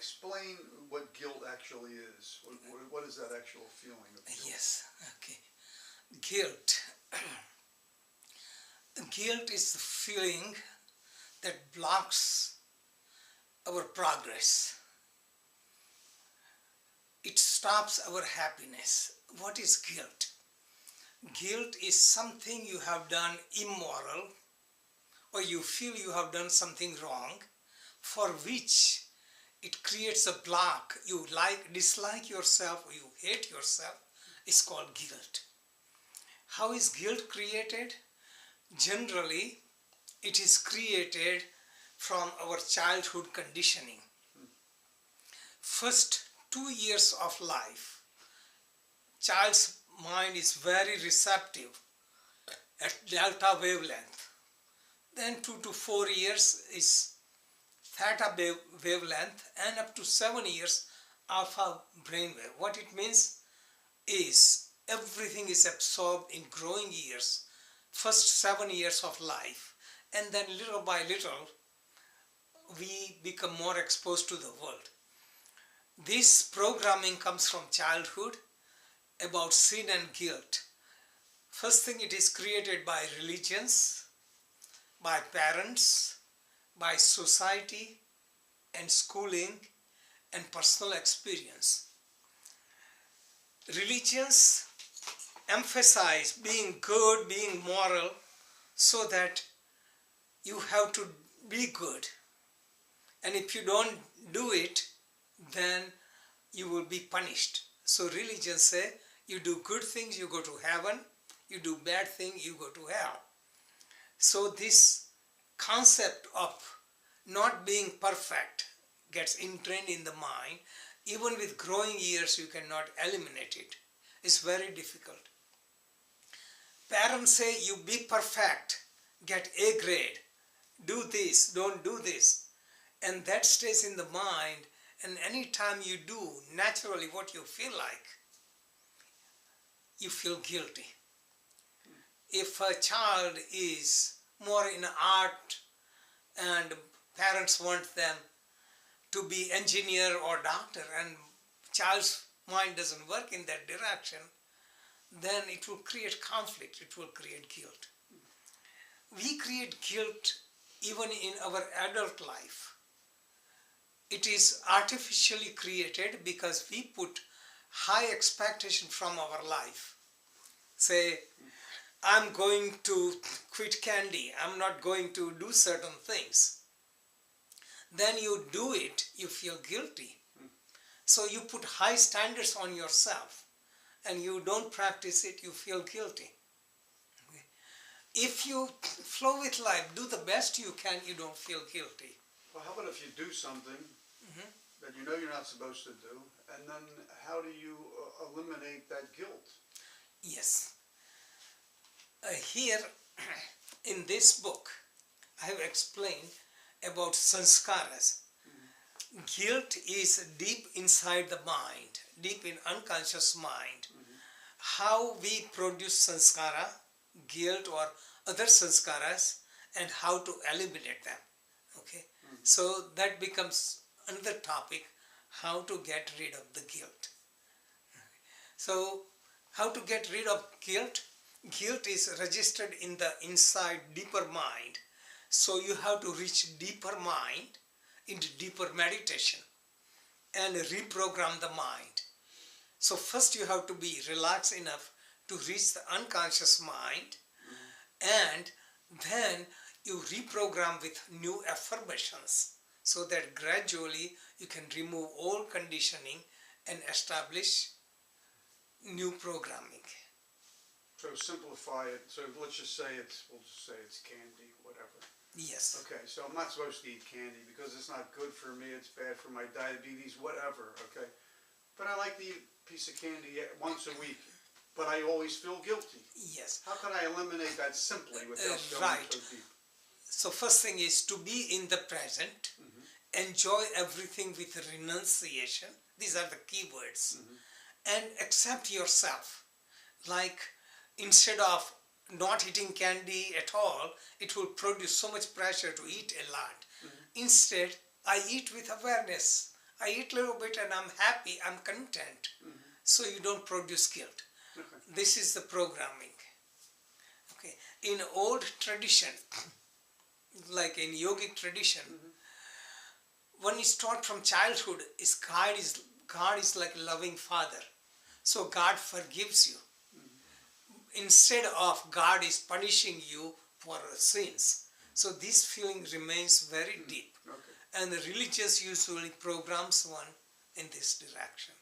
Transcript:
explain what guilt actually is. What is that actual feeling of guilt? Yes, okay. Guilt. Guilt is the feeling that blocks our progress. It stops our happiness. What is guilt? Guilt is something you have done immoral, or you feel you have done something wrong, for which it creates a block. You dislike yourself, or you hate yourself. It's called guilt. How is guilt created? Generally, it is created from our childhood conditioning. First 2 years of life, child's mind is very receptive at delta wavelength. Then 2 to 4 years is theta wavelength, and up to 7 years alpha brainwave. What it means is everything is absorbed in growing years, first 7 years of life, and then little by little we become more exposed to the world. This programming comes from childhood about sin and guilt. First thing, it is created by religions, by parents, by society and schooling and personal experience. Religions emphasize being good, being moral, so that you have to be good. And if you don't do it, then you will be punished. So religions say, you do good things, you go to heaven. You do bad things, you go to hell. So this concept of not being perfect gets ingrained in the mind. Even with growing years, you cannot eliminate it. It's very difficult. Parents say, you be perfect, get A grade, do this, don't do this. And that stays in the mind, and anytime you do naturally what you feel like, you feel guilty. If a child is more in art and parents want them to be engineer or doctor, and child's mind doesn't work in that direction, then it will create conflict, it will create guilt. We create guilt even in our adult life. It is artificially created because we put high expectation from our life. Say, I'm going to quit candy, I'm not going to do certain things. Then you do it, you feel guilty. So you put high standards on yourself and you don't practice it, you feel guilty. Okay. If you flow with life, do the best you can, you don't feel guilty. Well, how about if you do something that you know you're not supposed to do, and then how do you eliminate that guilt? Yes. Here in this book, I have explained about sanskaras. Guilt is deep inside the mind, deep in unconscious mind. How we produce sanskara, guilt or other sanskaras, and how to eliminate them. Okay, so that becomes another topic, how to get rid of the guilt. So how to get rid of guilt? Guilt is registered in the inside deeper mind. So you have to reach deeper mind into deeper meditation and reprogram the mind. So first you have to be relaxed enough to reach the unconscious mind, and then you reprogram with new affirmations so that gradually you can remove all conditioning and establish new programming. So simplify it. So let's just say we'll just say it's candy, whatever. Yes. Okay, so I'm not supposed to eat candy because it's not good for me, it's bad for my diabetes, whatever, okay? But I like to eat a piece of candy once a week, but I always feel guilty. Yes. How can I eliminate that simply without going so deep? So first thing is to be in the present, enjoy everything with renunciation. These are the key words. And accept yourself. Like instead of not eating candy at all, it will produce so much pressure to eat a lot. Instead, I eat with awareness. I eat a little bit and I'm happy, I'm content. So you don't produce guilt. Okay. This is the programming. Okay. In old tradition, like in yogic tradition, when you start from childhood, God is like a loving father. So God forgives you. Instead of God is punishing you for sins. So this feeling remains very deep. Okay. And the religious usually programs one in this direction.